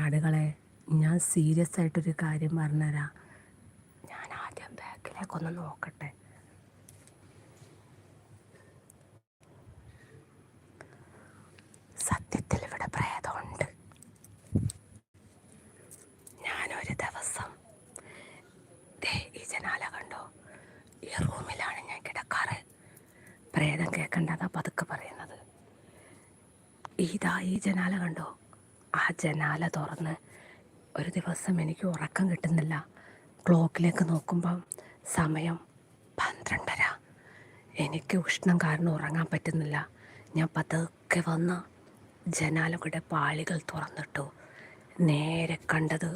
ആടുകളെ, ഞാൻ സീരിയസ് ആയിട്ടൊരു കാര്യം പറഞ്ഞുതരാം. ഞാൻ ആദ്യം ബാക്കിലേക്കൊന്ന് നോക്കട്ടെ. സത്യത്തിൽ ഇവിടെ പ്രേതമുണ്ട്. ഞാനൊരു ദിവസം ഈ ജനാല കണ്ടോ, ഈ റൂമിലാണ് ഞാൻ കിടക്കാറ്. പ്രേതം കേൾക്കണ്ടതാ പതുക്കെ പറയുന്നത്. ഈ ജനാല കണ്ടോ, ആ ജനാല തുറന്ന് ഒരു ദിവസം എനിക്ക് ഉറക്കം കിട്ടുന്നില്ല. ക്ലോക്കിലേക്ക് നോക്കുമ്പം സമയം 12:30. എനിക്ക് ഉഷ്ണം കാരണം ഉറങ്ങാൻ പറ്റുന്നില്ല. ഞാൻ പതുക്കെ വന്ന് ജനാലയുടെ പാളികൾ തുറന്നിട്ടു. നേരെ കണ്ടത്